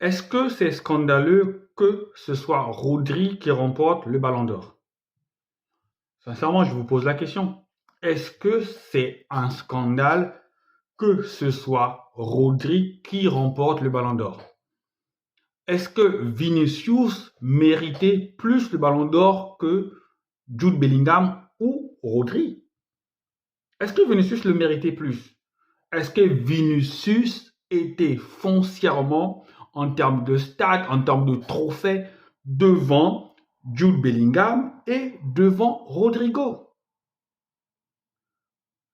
Est-ce que c'est scandaleux que ce soit Rodri qui remporte le Ballon d'Or? Sincèrement, je vous pose la question. Est-ce que c'est un scandale que ce soit Rodri qui remporte le Ballon d'Or? Est-ce que Vinicius méritait plus le Ballon d'Or que Jude Bellingham ou Rodri? Est-ce que Vinicius le méritait plus? Est-ce que Vinicius était foncièrement, en termes de stats, en termes de trophées, devant Jude Bellingham et devant Rodrigo?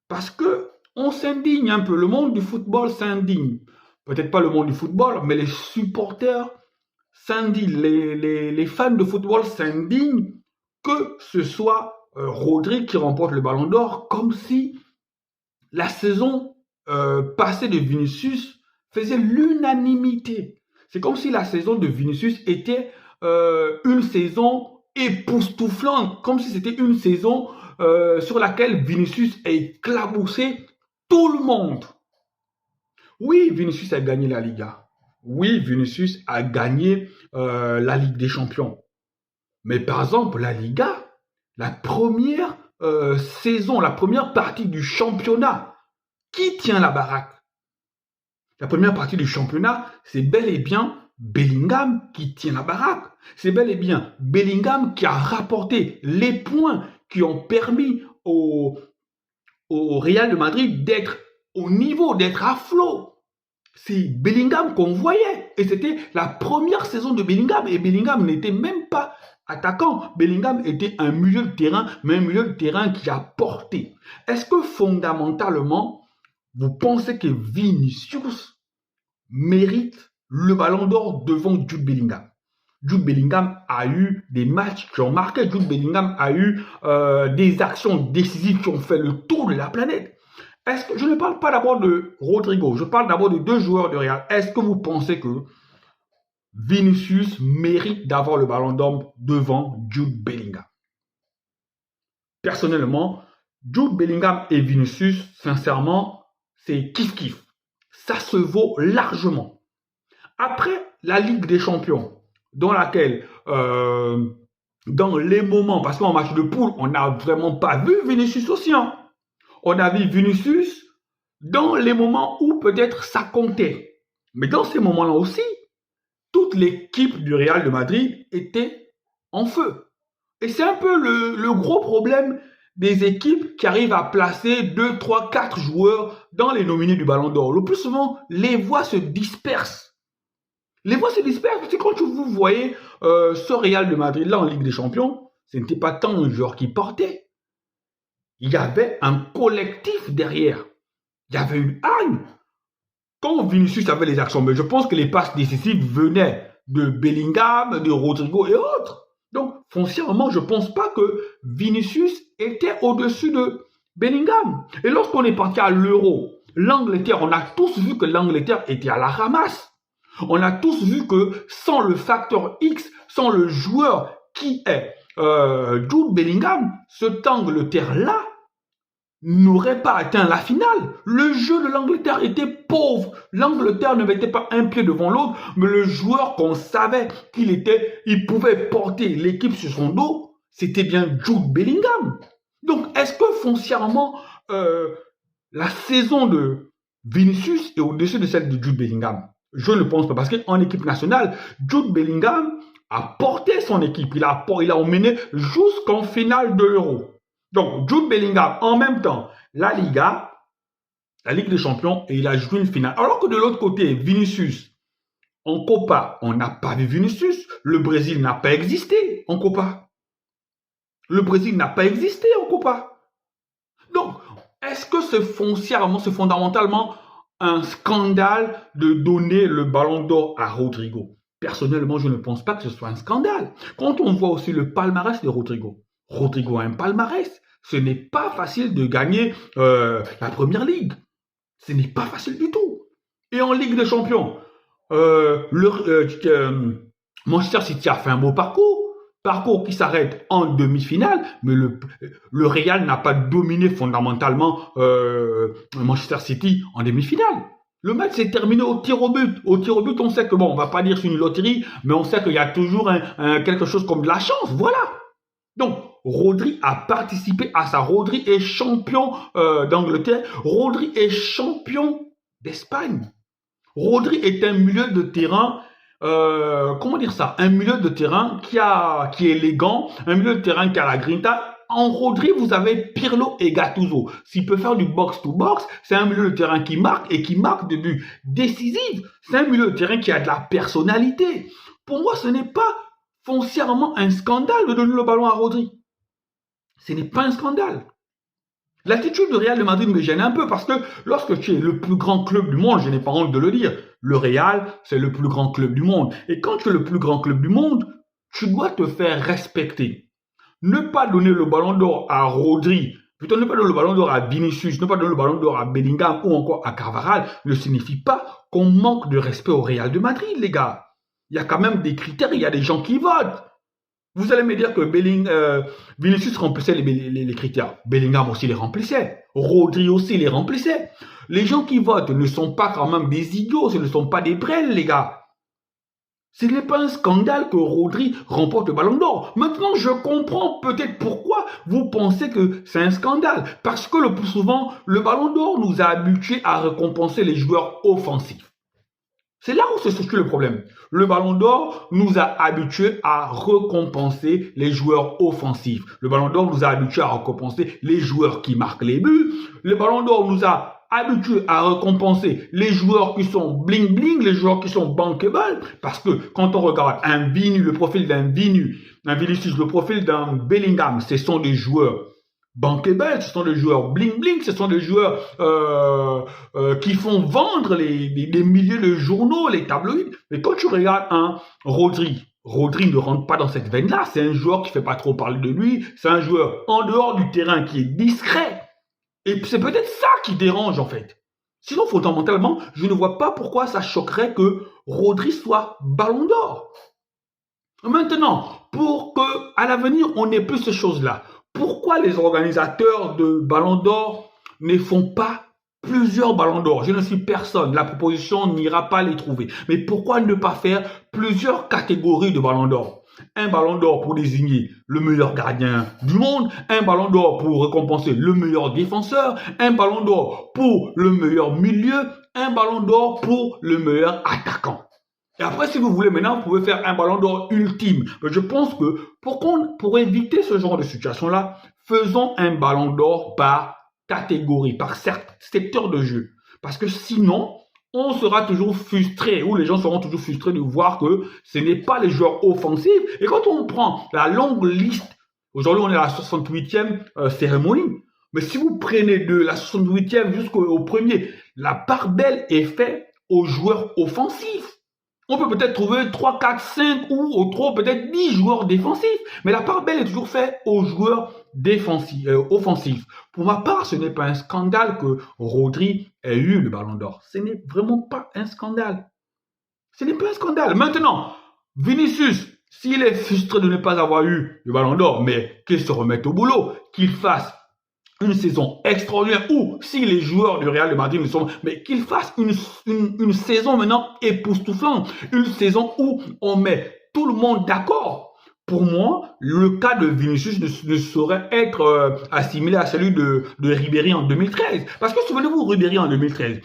Parce que on s'indigne un peu, le monde du football s'indigne. Peut-être pas le monde du football, mais les supporters s'indignent, les fans de football s'indignent que ce soit Rodri qui remporte le Ballon d'Or, comme si la saison passée de Vinicius faisait l'unanimité. C'est comme si la saison de Vinicius était une saison époustouflante, comme si c'était une saison sur laquelle Vinicius a éclaboussé tout le monde. Oui, Vinicius a gagné la Liga. Oui, Vinicius a gagné la Ligue des Champions. Mais par exemple, la Liga, la première saison, la première partie du championnat, qui tient la baraque? La première partie du championnat, c'est bel et bien Bellingham qui tient la baraque. C'est bel et bien Bellingham qui a rapporté les points qui ont permis au Real de Madrid d'être au niveau, d'être à flot. C'est Bellingham qu'on voyait. Et c'était la première saison de Bellingham. Et Bellingham n'était même pas attaquant. Bellingham était un milieu de terrain, mais un milieu de terrain qui a porté. Est-ce que fondamentalement, vous pensez que Vinicius mérite le Ballon d'Or devant Jude Bellingham? Jude Bellingham a eu des matchs qui ont marqué. Jude Bellingham a eu des actions décisives qui ont fait le tour de la planète. Est-ce que je ne parle pas d'abord de Rodrigo, je parle d'abord de deux joueurs de Real. Est-ce que vous pensez que Vinicius mérite d'avoir le Ballon d'Or devant Jude Bellingham? Personnellement, Jude Bellingham et Vinicius, sincèrement, c'est kiff-kiff. Ça se vaut largement. Après la Ligue des Champions, dans laquelle, dans les moments, parce qu'en match de poule, on n'a vraiment pas vu Vinicius aussi. Hein. On a vu Vinicius dans les moments où peut-être ça comptait. Mais dans ces moments-là aussi, toute l'équipe du Real de Madrid était en feu. Et c'est un peu le gros problème des équipes qui arrivent à placer 2, 3, 4 joueurs dans les nominés du Ballon d'Or. Le plus souvent, les voix se dispersent. Les voix se dispersent parce que quand vous voyez ce Real de Madrid là en Ligue des Champions, ce n'était pas tant un joueur qui portait. Il y avait un collectif derrière. Il y avait une hargne. Quand Vinicius avait les actions, mais je pense que les passes décisives venaient de Bellingham, de Rodrigo et autres. Donc, foncièrement, je ne pense pas que Vinicius était au-dessus de Bellingham. Et lorsqu'on est parti à l'Euro, l'Angleterre, on a tous vu que l'Angleterre était à la ramasse. On a tous vu que sans le facteur X, sans le joueur qui est Jude Bellingham, cet Angleterre-là n'aurait pas atteint la finale. Le jeu de l'Angleterre était pauvre. L'Angleterre ne mettait pas un pied devant l'autre, mais le joueur qu'on savait il pouvait porter l'équipe sur son dos, c'était bien Jude Bellingham. Donc, est-ce que foncièrement, la saison de Vinicius est au-dessus de celle de Jude Bellingham? Je ne pense pas, parce qu'en équipe nationale, Jude Bellingham a porté son équipe. Il a emmené jusqu'en finale de l'Euro. Donc, Jude Bellingham, en même temps, la Liga, la Ligue des Champions, et il a joué une finale. Alors que de l'autre côté, Vinicius, en Copa, on n'a pas vu Vinicius. Le Brésil n'a pas existé en Copa. Le Brésil n'a pas existé en Copa. Donc, est-ce que c'est foncièrement, c'est fondamentalement un scandale de donner le Ballon d'Or à Rodrigo? Personnellement, je ne pense pas que ce soit un scandale. Quand on voit aussi le palmarès de Rodrigo, Rodrigo a un palmarès. Ce n'est pas facile de gagner la première ligue. Ce n'est pas facile du tout. Et en Ligue des Champions, Manchester City a fait un beau parcours qui s'arrête en demi-finale, mais le Real n'a pas dominé fondamentalement Manchester City en demi-finale. Le match s'est terminé au tir au but. Au tir au but, on sait que, bon, on va pas dire c'est une loterie, mais on sait qu'il y a toujours quelque chose comme de la chance. Voilà. Donc, Rodri a participé à ça. Rodri est champion d'Angleterre. Rodri est champion d'Espagne. Rodri est un milieu de terrain, comment dire ça? Un milieu de terrain qui est élégant, un milieu de terrain qui a la grinta. En Rodri, vous avez Pirlo et Gattuso. S'il peut faire du box-to-box, c'est un milieu de terrain qui marque et qui marque des buts décisifs. C'est un milieu de terrain qui a de la personnalité. Pour moi, ce n'est pas foncièrement un scandale de donner le ballon à Rodri. Ce n'est pas un scandale. L'attitude de Real de Madrid me gêne un peu parce que lorsque tu es le plus grand club du monde, je n'ai pas honte de le dire, le Real, c'est le plus grand club du monde. Et quand tu es le plus grand club du monde, tu dois te faire respecter. Ne pas donner le ballon d'or à Rodri, plutôt ne pas donner le ballon d'or à Vinicius, ne pas donner le ballon d'or à Bellingham ou encore à Carvajal, ne signifie pas qu'on manque de respect au Real de Madrid, les gars. Il y a quand même des critères, il y a des gens qui votent. Vous allez me dire que Vinicius remplissait les critères. Bellingham aussi les remplissait. Rodri aussi les remplissait. Les gens qui votent ne sont pas quand même des idiots, ce ne sont pas des brels, les gars. Ce n'est pas un scandale que Rodri remporte le ballon d'or. Maintenant, je comprends peut-être pourquoi vous pensez que c'est un scandale. Parce que le plus souvent, le ballon d'or nous a habitués à récompenser les joueurs offensifs. C'est là où se situe le problème. Le ballon d'or nous a habitués à récompenser les joueurs offensifs. Le ballon d'or nous a habitués à récompenser les joueurs qui marquent les buts. Le ballon d'or nous a habitués à récompenser les joueurs qui sont bling bling, les joueurs qui sont bankable. Parce que quand on regarde le profil d'un Vinicius, le profil d'un Bellingham, ce sont des joueurs bankable, ce sont des joueurs bling bling, ce sont des joueurs qui font vendre les milliers de journaux, les tabloïds. Mais quand tu regardes un Rodri ne rentre pas dans cette veine-là. C'est un joueur qui ne fait pas trop parler de lui. C'est un joueur en dehors du terrain qui est discret. Et c'est peut-être ça qui dérange en fait. Sinon, fondamentalement, je ne vois pas pourquoi ça choquerait que Rodri soit ballon d'or. Maintenant, pour que à l'avenir, on n'ait plus ces choses-là, pourquoi les organisateurs de ballons d'or ne font pas plusieurs ballons d'or? Je ne suis personne, la proposition n'ira pas les trouver. Mais pourquoi ne pas faire plusieurs catégories de ballons d'or? Un ballon d'or pour désigner le meilleur gardien du monde, un ballon d'or pour récompenser le meilleur défenseur, un ballon d'or pour le meilleur milieu, un ballon d'or pour le meilleur attaquant. Et après, si vous voulez, maintenant, vous pouvez faire un ballon d'or ultime. Mais je pense que pour éviter ce genre de situation-là, faisons un ballon d'or par catégorie, par secteur de jeu. Parce que sinon, on sera toujours frustré, ou les gens seront toujours frustrés de voir que ce n'est pas les joueurs offensifs. Et quand on prend la longue liste, aujourd'hui on est à la 68e cérémonie, mais si vous prenez de la 68e jusqu'au premier, la part belle est faite aux joueurs offensifs. On peut peut-être trouver 3, 4, 5 ou au trop peut-être 10 joueurs défensifs. Mais la part belle est toujours faite aux joueurs offensifs. Pour ma part, ce n'est pas un scandale que Rodri ait eu le ballon d'or. Ce n'est vraiment pas un scandale. Ce n'est pas un scandale. Maintenant, Vinicius, s'il est frustré de ne pas avoir eu le ballon d'or, mais qu'il se remette au boulot, qu'il fasse une saison extraordinaire, ou si les joueurs du Real de Madrid ne sont, mais qu'ils fassent une saison maintenant époustouflante, une saison où on met tout le monde d'accord. Pour moi, le cas de Vinicius ne saurait être assimilé à celui de Ribéry en 2013. Parce que souvenez-vous, Ribéry en 2013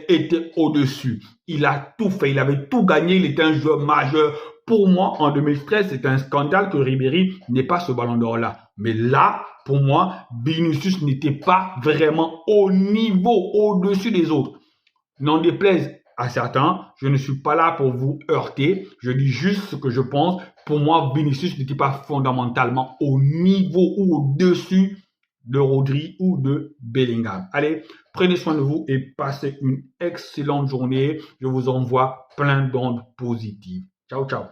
était au-dessus. Il a tout fait, il avait tout gagné, il était un joueur majeur. Pour moi, en 2013, c'est un scandale que Ribéry n'ait pas ce ballon d'or-là. Mais là, pour moi, Vinicius n'était pas vraiment au niveau, au-dessus des autres. N'en déplaise à certains, je ne suis pas là pour vous heurter. Je dis juste ce que je pense. Pour moi, Vinicius n'était pas fondamentalement au niveau ou au-dessus de Rodri ou de Bellingham. Allez, prenez soin de vous et passez une excellente journée. Je vous envoie plein d'ondes positives. Ciao, ciao.